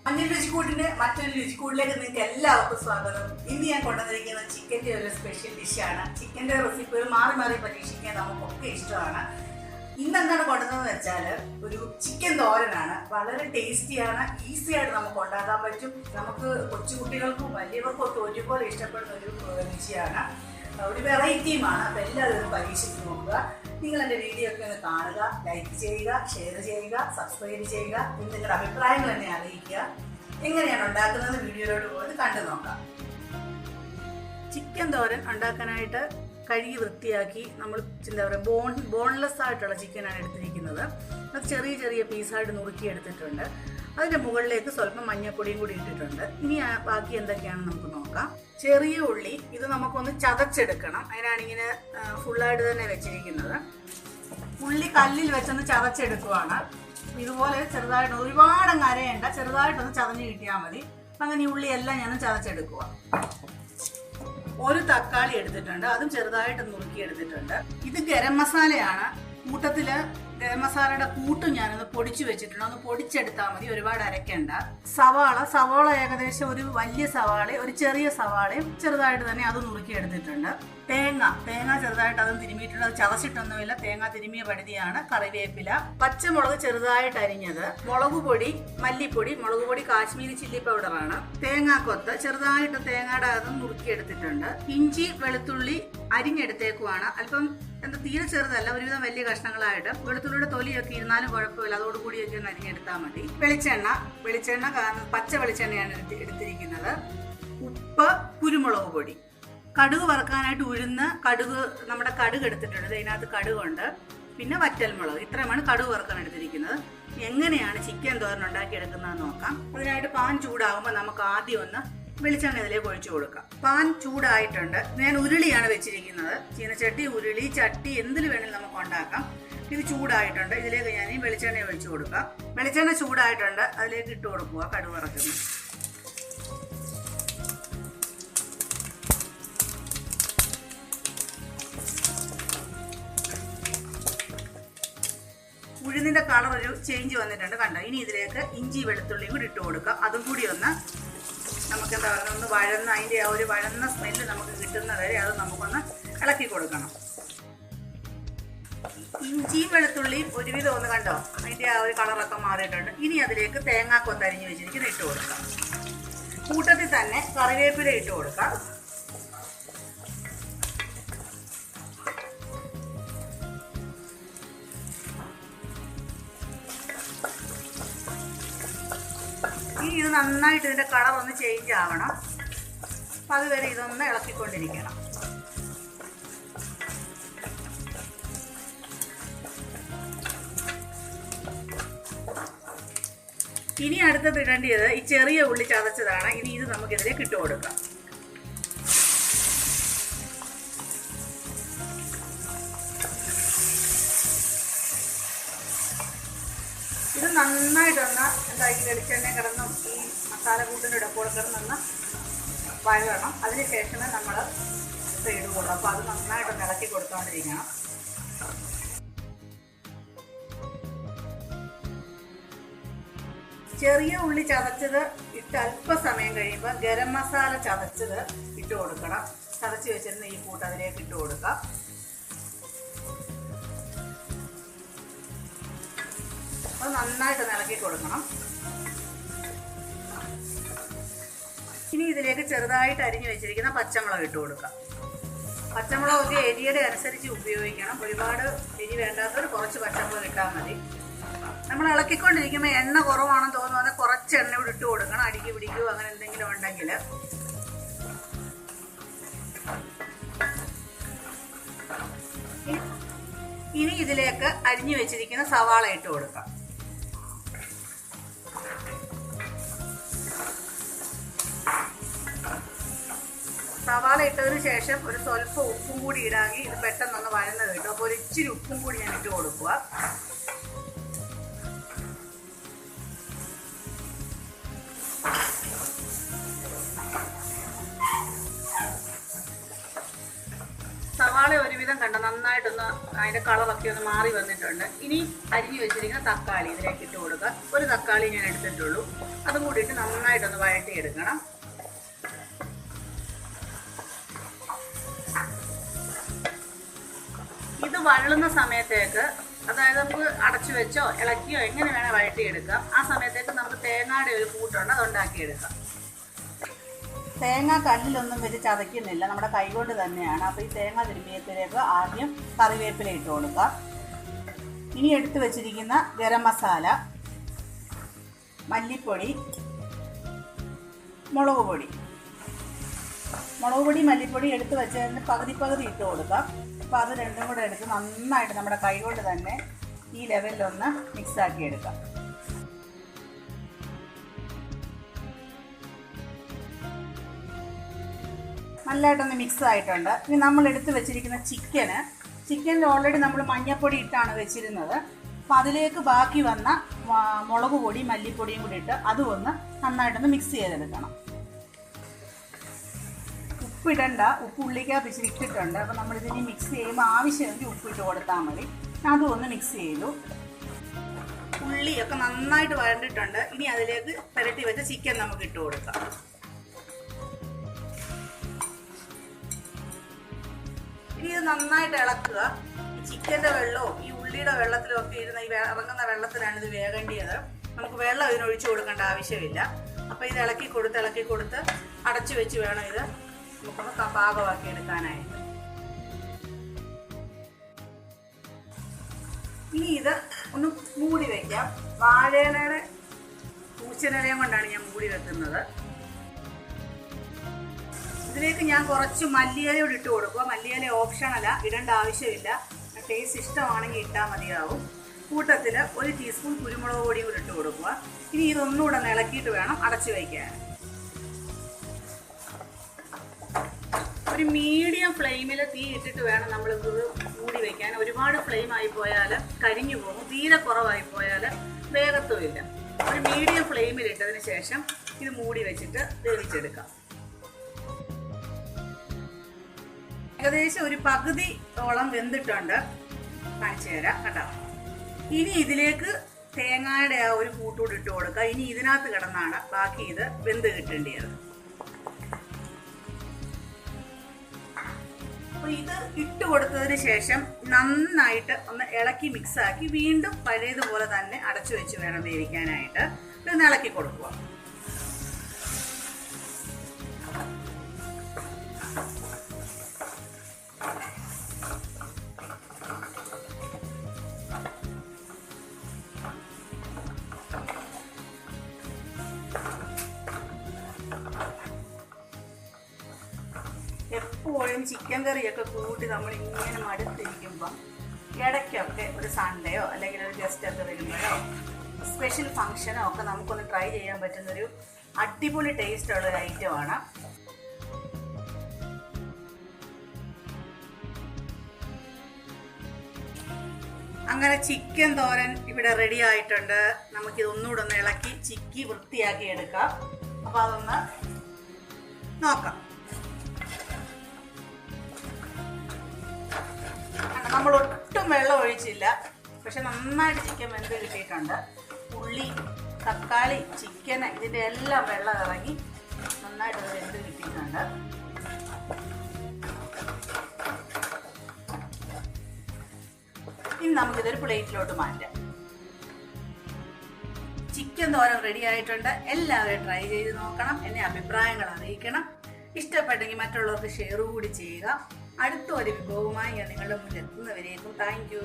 മഞ്ഞൾ രുചിക്കൂട്ടിന്റെ മറ്റൊരു രുചിക്കൂട്ടിലേക്ക് നിങ്ങൾക്ക് എല്ലാവർക്കും സ്വാഗതം. ഇന്ന് ഞാൻ കൊണ്ടുവന്നിരിക്കുന്ന ചിക്കൻ്റെ ഒരു സ്പെഷ്യൽ ഡിഷാണ്. ചിക്കൻ്റെ റെസിപ്പികൾ മാറി മാറി പരീക്ഷിക്കാൻ നമുക്കൊക്കെ ഇഷ്ടമാണ്. ഇന്ന് എന്താണ് കൊണ്ടുവന്നതെന്ന് വെച്ചാൽ ഒരു ചിക്കൻ തോരനാണ്. വളരെ ടേസ്റ്റിയാണ്, ഈസി ആയിട്ട് നമുക്ക് ഉണ്ടാക്കാൻ പറ്റും. നമുക്ക് കൊച്ചുകുട്ടികൾക്കും വലിയവർക്കും ഒക്കെ ഒരുപോലെ ഇഷ്ടപ്പെടുന്ന ഒരു രുചിയാണ്, ഒരു വെറൈറ്റിയുമാണ്. അപ്പോൾ എല്ലാവരും പരീക്ഷിച്ച് നോക്കുക. നിങ്ങൾ എൻ്റെ വീഡിയോ ഒക്കെ ഒന്ന് കാണുക, ലൈക്ക് ചെയ്യുക, ഷെയർ ചെയ്യുക, സബ്സ്ക്രൈബ് ചെയ്യുക. നിങ്ങളുടെ അഭിപ്രായങ്ങൾ എന്നെ അറിയിക്കുക. എങ്ങനെയാണ് ഉണ്ടാക്കുന്നത് വീഡിയോയിലോട്ട് പോയി കണ്ടു നോക്കാം. ചിക്കൻ തോരൻ ഉണ്ടാക്കാനായിട്ട് കഴുകി വൃത്തിയാക്കി നമ്മൾ എന്താ പറയുക ബോൺലെസ് ആയിട്ടുള്ള ചിക്കനാണ് എടുത്തിരിക്കുന്നത്. അത് ചെറിയ ചെറിയ പീസായിട്ട് നുറുക്കി എടുത്തിട്ടുണ്ട്. അതിൻ്റെ മുകളിലേക്ക് സ്വല്പം മഞ്ഞൾപ്പൊടിയും കൂടി ഇട്ടിട്ടുണ്ട്. ഇനി ബാക്കി എന്തൊക്കെയാണെന്ന് നമുക്ക് നോക്കാം. ചെറിയ ഉള്ളി ഇത് നമുക്കൊന്ന് ചതച്ചെടുക്കണം. അതിനാണ് ഇങ്ങനെ ഫുള്ളായിട്ട് തന്നെ വെച്ചിരിക്കുന്നത്. ഉള്ളി കല്ലിൽ വെച്ചൊന്ന് ചതച്ചെടുക്കുവാണ്. ഇതുപോലെ ചെറുതായിട്ട് ഒരുപാടങ്ങ് അരയണ്ട, ചെറുതായിട്ടൊന്ന് ചതഞ്ഞ് കിട്ടിയാൽ മതി. അങ്ങനെ ഈ ഉള്ളിയെല്ലാം ഞാൻ ചതച്ചെടുക്കുക. ഒരു തക്കാളി എടുത്തിട്ടുണ്ട്, അതും ചെറുതായിട്ട് നുറുക്കി എടുത്തിട്ടുണ്ട്. ഇത് ഗരം മസാലയാണ്. കൂട്ടത്തില് ഗരം മസാലയുടെ കൂട്ടും ഞാനൊന്ന് പൊടിച്ചു വെച്ചിട്ടുണ്ട്. ഒന്ന് പൊടിച്ചെടുത്താൽ മതി, ഒരുപാട് അരയ്ക്കണ്ട. സവാള ഏകദേശം ഒരു വലിയ സവാളയും ഒരു ചെറിയ സവാളയും ചെറുതായിട്ട് തന്നെ അത് നുറുക്കി എടുത്തിട്ടുണ്ട്. തേങ്ങ ചെറുതായിട്ട് അതും തിരുമിയിട്ടുണ്ട്. അത് ചതച്ചിട്ടൊന്നുമില്ല, തേങ്ങ തിരുമിയ പടുതിയാണ്. കറിവേപ്പില, പച്ചമുളക് ചെറുതായിട്ട് അരിഞ്ഞത്, മുളക് പൊടി, മല്ലിപ്പൊടി, മുളക് പൊടി കാശ്മീരി ചില്ലി പൗഡറാണ്, തേങ്ങാക്കൊത്ത് ചെറുതായിട്ട് തേങ്ങയുടെ അതും നുറുക്കി എടുത്തിട്ടുണ്ട്. ഇഞ്ചി വെളുത്തുള്ളി അരിഞ്ഞെടുത്തേക്കുവാണ്. അല്പം തീരെ ചെറുതല്ല, ഒരുവിധം വലിയ കഷ്ണങ്ങളായിട്ട്. വെളുത്തുള്ളിയുടെ തൊലിയൊക്കെ ഇരുന്നാലും കുഴപ്പമില്ല, അതോടുകൂടിയൊക്കെ ഒന്ന് അരിഞ്ഞെടുത്താൽ മതി. വെളിച്ചെണ്ണ പച്ച വെളിച്ചെണ്ണയാണ് എടുത്തിരിക്കുന്നത്. ഉപ്പ്, കുരുമുളക് പൊടി, കടുക് വറുക്കാനായിട്ട് ഉഴുന്ന്, നമ്മുടെ കടുക് എടുത്തിട്ടുണ്ട്. ഇതിനകത്ത് കടുകുണ്ട്. പിന്നെ വറ്റൽമുളക്. ഇത്രയുമാണ് കടുക് വറുക്കാൻ എടുത്തിരിക്കുന്നത്. എങ്ങനെയാണ് ചിക്കൻ തോരൻ ഉണ്ടാക്കിയെടുക്കുന്നതെന്ന് നോക്കാം. അതിനായിട്ട് പാൻ ചൂടാകുമ്പോൾ നമുക്ക് ആദ്യം ഒന്ന് വെളിച്ചെണ്ണ ഇതിലേക്ക് ഒഴിച്ചു കൊടുക്കാം. പാൻ ചൂടായിട്ടുണ്ട്. ഞാൻ ഉരുളിയാണ് വെച്ചിരിക്കുന്നത്. ചീനച്ചട്ടി, ഉരുളി, ചട്ടി എന്തിൽ വേണമെങ്കിലും നമുക്ക് ഉണ്ടാക്കാം. ഇത് ചൂടായിട്ടുണ്ട്. ഇതിലേക്ക് ഞാൻ ഈ വെളിച്ചെണ്ണ ഒഴിച്ചു കൊടുക്കാം. വെളിച്ചെണ്ണ ചൂടായിട്ടുണ്ട്, അതിലേക്ക് ഇട്ട് കൊടുക്കുക കടുക് വറുക്കുന്നത്. ഉഴുന്നിന്റെ കളർ ഒരു ചേഞ്ച് വന്നിട്ടുണ്ട്, കണ്ടോ? ഇനി ഇതിലേക്ക് ഇഞ്ചി വെളുത്തുള്ളിയും കൂടി ഇട്ട് കൊടുക്കുക. അതും കൂടി ഒന്ന് നമുക്ക് എന്താ പറയുക, ഒന്ന് വഴന്ന് അതിൻ്റെ ആ ഒരു വഴന്ന സ്മെല്ല് നമുക്ക് കിട്ടുന്ന വരെ അത് നമുക്കൊന്ന് ഇളക്കി കൊടുക്കണം. ഇഞ്ചിയും വെളുത്തുള്ളിയും ഒരുവിധം ഒന്ന് കണ്ടോ, അതിൻ്റെ ആ ഒരു കളറൊക്കെ മാറിയിട്ടുണ്ട്. ഇനി അതിലേക്ക് തേങ്ങാക്കൊത്ത് അരിഞ്ഞ് വെച്ചിരിക്കുന്നത് ഇട്ട് കൊടുക്കാം. കൂട്ടത്തിൽ തന്നെ കറിവേപ്പില ഇട്ട് കൊടുക്കാം. ഇനി ഇത് നന്നായിട്ട് ഇതിൻ്റെ കളർ ഒന്ന് ചേഞ്ച് ആവണം. അപ്പം അതുവരെ ഇതൊന്ന് ഇളക്കിക്കൊണ്ടിരിക്കണം. ഇനി അടുത്തത് ഇടേണ്ടത് ഈ ചെറിയ ഉള്ളി ചതച്ചതാണ്. ഇനി ഇത് നമുക്കിതിലേക്ക് ഇട്ട് കൊടുക്കാം. ഇത് നന്നായിട്ടൊന്ന് ഈ വെളിച്ചെണ്ണ കിടന്നും ഈ മസാല കൂട്ടിൻ്റെ ഇടക്കൂടെ കിടന്നൊന്ന് വഴണം. അതിനുശേഷമേ നമ്മൾ ഇടുകയുള്ളൂ. അപ്പോൾ അത് നന്നായിട്ടൊന്ന് ഇളക്കി കൊടുത്തുകൊണ്ടിരിക്കണം. ചെറിയ ഉള്ളി ചതച്ചത് ഇട്ട് അല്പസമയം കഴിയുമ്പോൾ ഗരം മസാല ചതച്ചത് ഇട്ട് കൊടുക്കണം. ചതച്ച് വെച്ചിരുന്ന ഈ കൂട്ട് അതിലേക്ക് ഇട്ട് കൊടുക്കാം. അത് നന്നായിട്ട് ഇളക്കി കൊടുക്കണം. ഇനി ഇതിലേക്ക് ചെറുതായിട്ട് അരിഞ്ഞു വെച്ചിരിക്കുന്ന പച്ചമുളക് ഇട്ട് കൊടുക്കാം. പച്ചമുളകൊക്കെ എരിയുടെ അനുസരിച്ച് ഉപയോഗിക്കണം. ഒരുപാട് എരി വേണ്ടാത്തവർ കുറച്ച് പച്ചമുളക് ഇട്ടാൽ മതി. നമ്മൾ ഇളക്കിക്കൊണ്ടിരിക്കുമ്പോൾ എണ്ണ കുറവാണെന്ന് തോന്നുന്നത് കുറച്ച് എണ്ണ കൂടി ഇട്ട് കൊടുക്കണം. അടിക്ക് പിടിക്കുകയോ അങ്ങനെ എന്തെങ്കിലും ഉണ്ടെങ്കിൽ. ഇനി ഇതിലേക്ക് അരിഞ്ഞു വെച്ചിരിക്കുന്ന സവാള ഇട്ട് കൊടുക്കാം. സവാള ഇട്ടതിന് ശേഷം ഒരു സ്വല്പം ഉപ്പും കൂടി ഇടാമെങ്കിൽ ഇത് പെട്ടെന്നൊന്ന് വഴന്ന് കിട്ടും. അപ്പോൾ ഒരു ഇച്ചിരി ഉപ്പും കൂടി ഞാൻ ഇട്ട് കൊടുക്കുക. സവാള ഒരുവിധം കണ്ട നന്നായിട്ടൊന്ന് അതിൻ്റെ കളറൊക്കെ ഒന്ന് മാറി വന്നിട്ടുണ്ട്. ഇനി അരിഞ്ഞു വെച്ചിരിക്കുന്ന തക്കാളി ഇതിലേക്ക് ഇട്ട് കൊടുക്കുക. ഒരു തക്കാളി ഞാൻ എടുത്തിട്ടുള്ളൂ. അതും കൂടിയിട്ട് നന്നായിട്ടൊന്ന് വഴറ്റിയെടുക്കണം. ഇത് വഴളുന്ന സമയത്തേക്ക്, അതായത് നമുക്ക് അടച്ചു വെച്ചോ ഇളക്കിയോ എങ്ങനെ വേണേൽ വഴറ്റിയെടുക്കാം. ആ സമയത്തേക്ക് നമുക്ക് തേങ്ങയുടെ ഒരു കൂട്ടുണ്ട്, അത് ഉണ്ടാക്കിയെടുക്കാം. തേങ്ങ കല്ലിലൊന്നും വെച്ച് ചതയ്ക്കുന്നില്ല, നമ്മുടെ കൈകൊണ്ട് തന്നെയാണ്. അപ്പോൾ ഈ തേങ്ങ തിരുമ്മിയത്തിലേക്ക് ആദ്യം കറിവേപ്പില ഇട്ട് കൊടുക്കുക. ഇനി എടുത്തു വെച്ചിരിക്കുന്ന ഗരം മസാല, മല്ലിപ്പൊടി, മുളക് പൊടി മല്ലിപ്പൊടി എടുത്ത് വെച്ചതിന് പകുതി ഇട്ട് കൊടുക്കുക. അപ്പോൾ അത് രണ്ടും കൂടെ എടുത്ത് നന്നായിട്ട് നമ്മുടെ കൈകൊണ്ട് തന്നെ ഈ ലെവലിലൊന്ന് മിക്സാക്കി എടുക്കാം. നല്ലതായിട്ടൊന്ന് മിക്സ് ആയിട്ടുണ്ട്. ഇനി നമ്മൾ എടുത്ത് വെച്ചിരിക്കുന്ന ചിക്കനിൽ ഓൾറെഡി നമ്മൾ മഞ്ഞൾപ്പൊടി ഇട്ടാണ് വെച്ചിരുന്നത്. അപ്പോൾ അതിലേക്ക് ബാക്കി വന്ന മുളക് പൊടി മല്ലിപ്പൊടിയും കൂടി ഇട്ട് അതും ഒന്ന് നന്നായിട്ടൊന്ന് മിക്സ് ചെയ്തെടുക്കണം. ഉപ്പിടണ്ട, ഉപ്പ് ഉള്ളിക്കകത്ത് ഇച്ചിരി ഇട്ടിട്ടുണ്ട്. അപ്പോൾ നമ്മളിതിനി മിക്സ് ചെയ്യുമ്പോൾ ആവശ്യമെങ്കിൽ ഉപ്പിട്ട് കൊടുത്താൽ മതി. അതും ഒന്ന് മിക്സ് ചെയ്തു. ഉള്ളിയൊക്കെ നന്നായിട്ട് വഴണ്ടിട്ടുണ്ട്. ഇനി അതിലേക്ക് പുരട്ടി വെച്ച ചിക്കൻ നമുക്ക് ഇട്ട് കൊടുക്കാം. ഇനി ഇത് നന്നായിട്ട് ഇളക്കുക. ഈ ചിക്കൻ്റെ വെള്ളവും ഈ ഉള്ളിയുടെ വെള്ളത്തിലും ഒക്കെ ഇരുന്ന ഈ ഇറങ്ങുന്ന വെള്ളത്തിലാണ് ഇത് വേകേണ്ടത്. നമുക്ക് വെള്ളം ഇതിനൊഴിച്ചു കൊടുക്കേണ്ട ആവശ്യമില്ല. അപ്പോൾ ഇത് ഇളക്കി കൊടുത്ത് അടച്ചു വെച്ച് വേണം ഇത് നമുക്കൊന്ന് പാകമാക്കി എടുക്കാനായിട്ട്. ഇനി ഇത് ഒന്ന് മൂടി വയ്ക്കാം. വാഴയിലയുടെ പൂച്ചനിലയും കൊണ്ടാണ് ഞാൻ മൂടി വെക്കുന്നത്. ഇതിലേക്ക് ഞാൻ കുറച്ച് മല്ലിയിലയോട് ഇട്ട് കൊടുക്കുക. മല്ലിയില ഓപ്ഷണല്ല, ഇടേണ്ട ആവശ്യമില്ല. ടേസ്റ്റ് ഇഷ്ടമാണെങ്കിൽ ഇട്ടാൽ മതിയാവും. കൂട്ടത്തിൽ 1 ടീസ്പൂൺ കുരുമുളക് പൊടിയും കൂടി ഇട്ട് കൊടുക്കുക. ഇനി ഇതൊന്നുകൂടെ ഇളക്കിയിട്ട് വേണം അടച്ചു വയ്ക്കാൻ. ഒരു മീഡിയം ഫ്ലെയിമിൽ തീ ഇട്ടിട്ട് വേണം നമ്മളിത് മൂടി വയ്ക്കാൻ. ഒരുപാട് ഫ്ലെയിം ആയി പോയാൽ കരിഞ്ഞു പോകും, തീരെ കുറവായി പോയാൽ വേഗത്തുമില്ല. ഒരു മീഡിയം ഫ്ലെയിമിൽ ഇട്ടതിന് ശേഷം ഇത് മൂടി വെച്ചിട്ട് വേവിച്ചെടുക്കാം. ഏകദേശം ഒരു പകുതിയോളം വെന്തിട്ടുണ്ട്. കാണിച്ചു തരാം കേട്ടോ. ഇനി ഇതിലേക്ക് തേങ്ങയുടെ ആ ഒരു കൂട്ടുകൂടി ഇട്ട് കൊടുക്കുക. ഇനി ഇതിനകത്ത് കിടന്നാണ് ബാക്കി ഇത് വെന്ത് കിട്ടേണ്ടത്. അപ്പോൾ ഇത് ഇട്ട് കൊടുത്തതിന് ശേഷം നന്നായിട്ട് ഒന്ന് ഇളക്കി മിക്സാക്കി വീണ്ടും പഴയതുപോലെ തന്നെ അടച്ചു വെച്ച് വേണം വേവിക്കാനായിട്ട്. ഇത് ഇളക്കി കൊടുക്കുക. എപ്പോഴും ചിക്കൻ കറിയൊക്കെ കൂട്ടി നമ്മൾ ഇങ്ങനെ മടുത്തിരിക്കുമ്പം ഇടയ്ക്കൊക്കെ ഒരു സൺഡേയോ അല്ലെങ്കിൽ ഒരു ഗസ്റ്റൊക്കെ വരുമ്പോഴോ സ്പെഷ്യൽ ഫംഗ്ഷനോ ഒക്കെ നമുക്കൊന്ന് ട്രൈ ചെയ്യാൻ പറ്റുന്നൊരു അടിപൊളി ടേസ്റ്റ് ഉള്ളൊരു ഐറ്റമാണ്. അങ്ങനെ ചിക്കൻ തോരൻ ഇവിടെ റെഡി ആയിട്ടുണ്ട്. നമുക്കിത് ഒന്നുകൂടെ ഒന്ന് ഇളക്കി ചിക്കി വൃത്തിയാക്കി എടുക്കാം. അപ്പോൾ അതൊന്ന് നോക്കാം. നമ്മൾ ഒട്ടും വെള്ളം ഒഴിച്ചില്ല, പക്ഷെ നന്നായിട്ട് ചിക്കൻ വെന്ത് കിട്ടിയിട്ടുണ്ട്. ഉള്ളി, തക്കാളി, ചിക്കൻ ഇതിൻ്റെ എല്ലാം വെള്ളം ഇറങ്ങി നന്നായിട്ട് വെന്ത് കിട്ടിയിട്ടുണ്ട്. ഇനി നമുക്കിതൊരു പ്ലേറ്റിലോട്ട് മാറ്റാം. ചിക്കൻ തോരൻ റെഡി ആയിട്ടുണ്ട്. എല്ലാവരും ട്രൈ ചെയ്ത് നോക്കണം. എന്നെ അഭിപ്രായങ്ങൾ അറിയിക്കണം. ഇഷ്ടപ്പെട്ടെങ്കിൽ മറ്റുള്ളവർക്ക് ഷെയർ കൂടി ചെയ്യുക. അടുത്ത ഒരു വിഭവമായി ഞാൻ നിങ്ങളുടെ മുന്നിൽ എത്തുന്നവരേക്കും താങ്ക് യു.